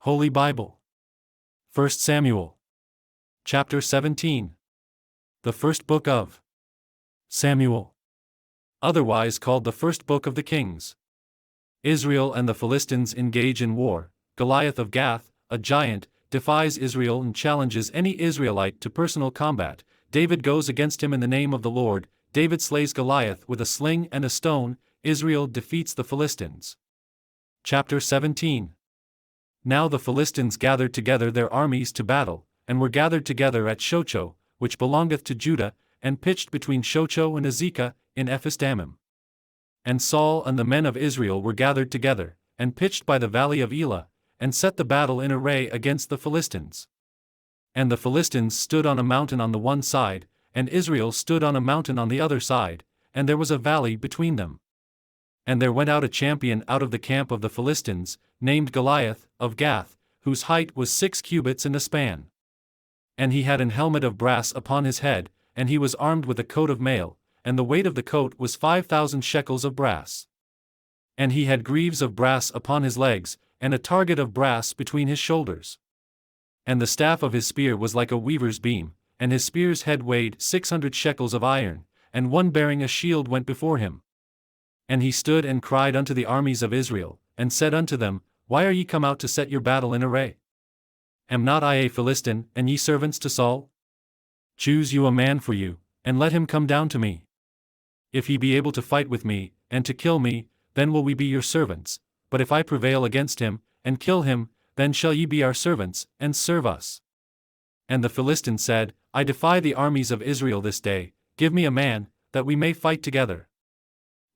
Holy Bible. 1 Samuel. Chapter 17. The first book of Samuel. Otherwise called the first book of the Kings. Israel and the Philistines engage in war. Goliath of Gath, a giant, defies Israel and challenges any Israelite to personal combat. David goes against him in the name of the Lord. David slays Goliath with a sling and a stone. Israel defeats the Philistines. Chapter 17. Now the Philistines gathered together their armies to battle, and were gathered together at Shochoh, which belongeth to Judah, and pitched between Shochoh and Azekah, in Ephes-dammim. And Saul and the men of Israel were gathered together, and pitched by the valley of Elah, and set the battle in array against the Philistines. And the Philistines stood on a mountain on the one side, and Israel stood on a mountain on the other side, and there was a valley between them. And there went out a champion out of the camp of the Philistines, named Goliath of Gath, whose height was 6 cubits and a span. And he had an helmet of brass upon his head, and he was armed with a coat of mail, and the weight of the coat was 5,000 shekels of brass. And he had greaves of brass upon his legs, and a target of brass between his shoulders. And the staff of his spear was like a weaver's beam, and his spear's head weighed 600 shekels of iron, and one bearing a shield went before him. And he stood and cried unto the armies of Israel, and said unto them, Why are ye come out to set your battle in array? Am not I a Philistine, and ye servants to Saul? Choose you a man for you, and let him come down to me. If he be able to fight with me, and to kill me, then will we be your servants, but if I prevail against him, and kill him, then shall ye be our servants, and serve us. And the Philistine said, I defy the armies of Israel this day, give me a man, that we may fight together.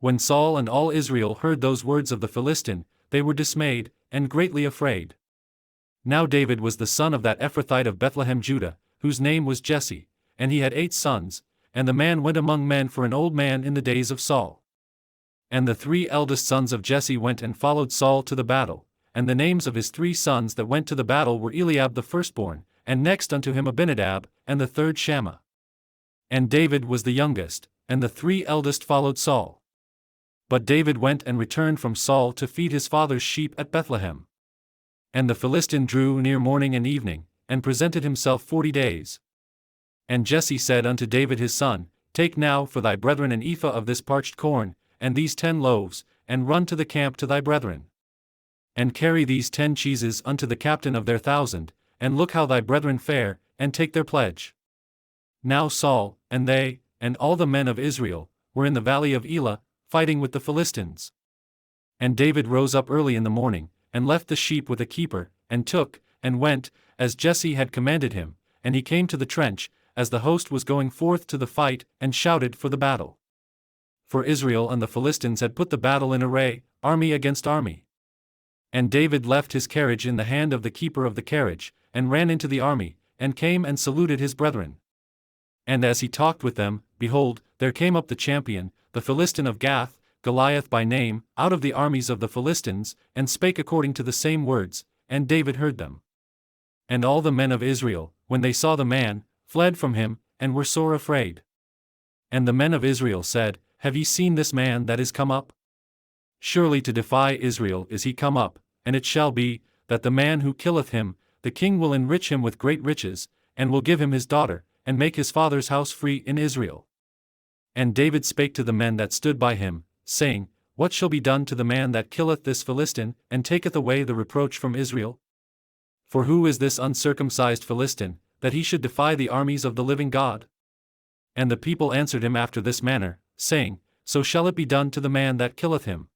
When Saul and all Israel heard those words of the Philistine, they were dismayed, and greatly afraid. Now David was the son of that Ephrathite of Bethlehem Judah, whose name was Jesse, and he had 8 sons, and the man went among men for an old man in the days of Saul. And the 3 eldest sons of Jesse went and followed Saul to the battle, and the names of his 3 sons that went to the battle were Eliab the firstborn, and next unto him Abinadab, and the third Shammah. And David was the youngest, and the 3 eldest followed Saul. But David went and returned from Saul to feed his father's sheep at Bethlehem. And the Philistine drew near morning and evening, and presented himself 40 days. And Jesse said unto David his son, Take now for thy brethren an ephah of this parched corn, and these 10 loaves, and run to the camp to thy brethren. And carry these 10 cheeses unto the captain of their 1,000, and look how thy brethren fare, and take their pledge. Now Saul, and they, and all the men of Israel, were in the valley of Elah, fighting with the Philistines. And David rose up early in the morning, and left the sheep with a keeper, and took, and went, as Jesse had commanded him, and he came to the trench, as the host was going forth to the fight, and shouted for the battle. For Israel and the Philistines had put the battle in array, army against army. And David left his carriage in the hand of the keeper of the carriage, and ran into the army, and came and saluted his brethren. And as he talked with them, behold, there came up the champion, the Philistine of Gath, Goliath by name, out of the armies of the Philistines, and spake according to the same words, and David heard them. And all the men of Israel, when they saw the man, fled from him, and were sore afraid. And the men of Israel said, Have ye seen this man that is come up? Surely to defy Israel is he come up, and it shall be, that the man who killeth him, the king will enrich him with great riches, and will give him his daughter, and make his father's house free in Israel. And David spake to the men that stood by him, saying, What shall be done to the man that killeth this Philistine, and taketh away the reproach from Israel? For who is this uncircumcised Philistine, that he should defy the armies of the living God? And the people answered him after this manner, saying, So shall it be done to the man that killeth him.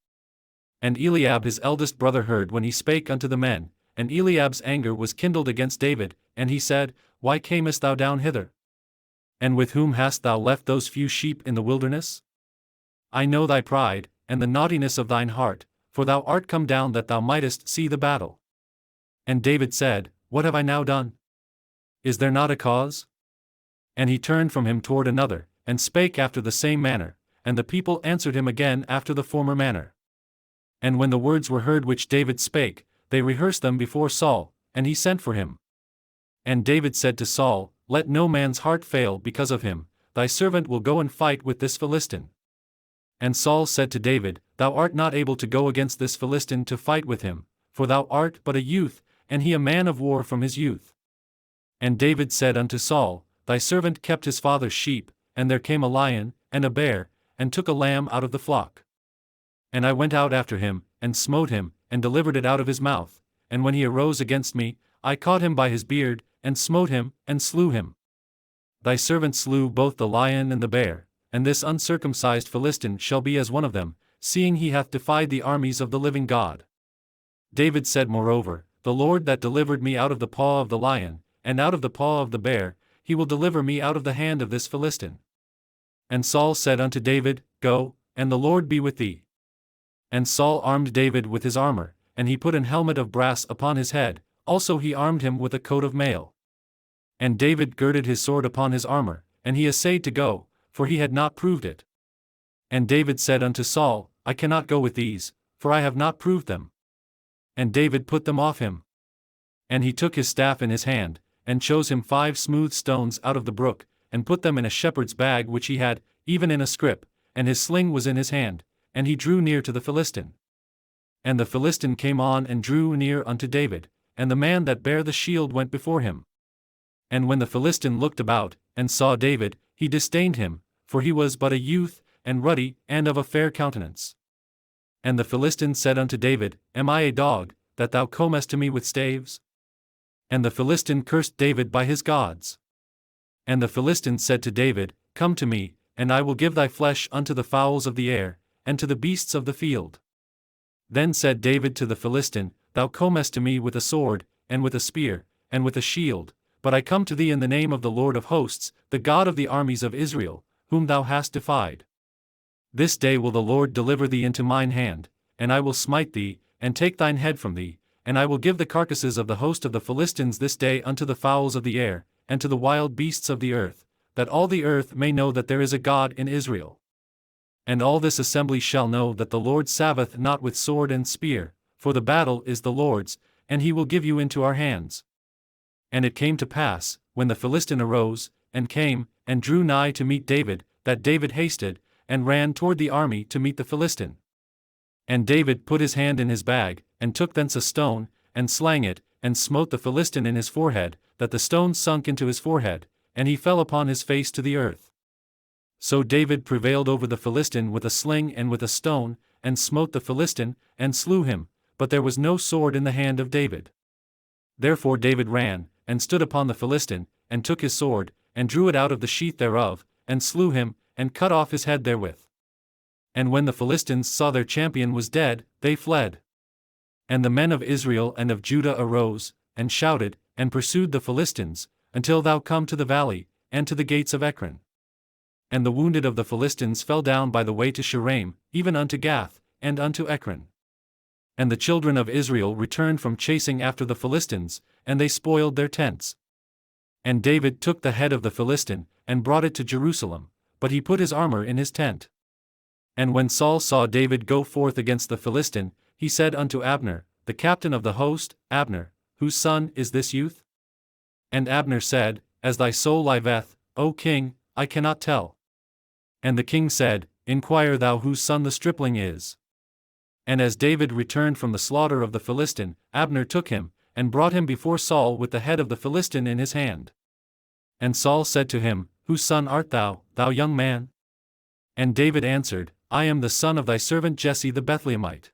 And Eliab his eldest brother heard when he spake unto the men, and Eliab's anger was kindled against David, and he said, Why camest thou down hither? And with whom hast thou left those few sheep in the wilderness? I know thy pride, and the naughtiness of thine heart, for thou art come down that thou mightest see the battle. And David said, What have I now done? Is there not a cause? And he turned from him toward another, and spake after the same manner, and the people answered him again after the former manner. And when the words were heard which David spake, they rehearsed them before Saul, and he sent for him. And David said to Saul, Let no man's heart fail because of him, thy servant will go and fight with this Philistine. And Saul said to David, Thou art not able to go against this Philistine to fight with him, for thou art but a youth, and he a man of war from his youth. And David said unto Saul, Thy servant kept his father's sheep, and there came a lion, and a bear, and took a lamb out of the flock. And I went out after him, and smote him, and delivered it out of his mouth, and when he arose against me, I caught him by his beard, and smote him, and slew him. Thy servant slew both the lion and the bear, and this uncircumcised Philistine shall be as one of them, seeing he hath defied the armies of the living God. David said moreover, The Lord that delivered me out of the paw of the lion, and out of the paw of the bear, he will deliver me out of the hand of this Philistine. And Saul said unto David, Go, and the Lord be with thee. And Saul armed David with his armor, and he put an helmet of brass upon his head, also he armed him with a coat of mail. And David girded his sword upon his armor, and he essayed to go, for he had not proved it. And David said unto Saul, I cannot go with these, for I have not proved them. And David put them off him. And he took his staff in his hand, and chose him 5 smooth stones out of the brook, and put them in a shepherd's bag which he had, even in a scrip, and his sling was in his hand, and he drew near to the Philistine. And the Philistine came on and drew near unto David, and the man that bare the shield went before him. And when the Philistine looked about, and saw David, he disdained him, for he was but a youth, and ruddy, and of a fair countenance. And the Philistine said unto David, Am I a dog, that thou comest to me with staves? And the Philistine cursed David by his gods. And the Philistine said to David, Come to me, and I will give thy flesh unto the fowls of the air, and to the beasts of the field. Then said David to the Philistine, Thou comest to me with a sword, and with a spear, and with a shield, but I come to thee in the name of the Lord of hosts, the God of the armies of Israel, whom thou hast defied. This day will the Lord deliver thee into mine hand, and I will smite thee, and take thine head from thee, and I will give the carcasses of the host of the Philistines this day unto the fowls of the air, and to the wild beasts of the earth, that all the earth may know that there is a God in Israel. And all this assembly shall know that the Lord saveth not with sword and spear, for the battle is the Lord's, and he will give you into our hands. And it came to pass, when the Philistine arose, and came, and drew nigh to meet David, that David hasted, and ran toward the army to meet the Philistine. And David put his hand in his bag, and took thence a stone, and slang it, and smote the Philistine in his forehead, that the stone sunk into his forehead, and he fell upon his face to the earth. So David prevailed over the Philistine with a sling and with a stone, and smote the Philistine, and slew him, but there was no sword in the hand of David. Therefore David ran, and stood upon the Philistine, and took his sword, and drew it out of the sheath thereof, and slew him, and cut off his head therewith. And when the Philistines saw their champion was dead, they fled. And the men of Israel and of Judah arose, and shouted, and pursued the Philistines, until thou come to the valley, and to the gates of Ekron. And the wounded of the Philistines fell down by the way to Shaaraim, even unto Gath, and unto Ekron. And the children of Israel returned from chasing after the Philistines, and they spoiled their tents. And David took the head of the Philistine, and brought it to Jerusalem, but he put his armor in his tent. And when Saul saw David go forth against the Philistine, he said unto Abner, the captain of the host, Abner, whose son is this youth? And Abner said, As thy soul liveth, O king, I cannot tell. And the king said, Inquire thou whose son the stripling is. And as David returned from the slaughter of the Philistine, Abner took him, and brought him before Saul with the head of the Philistine in his hand. And Saul said to him, Whose son art thou, thou young man? And David answered, I am the son of thy servant Jesse the Bethlehemite.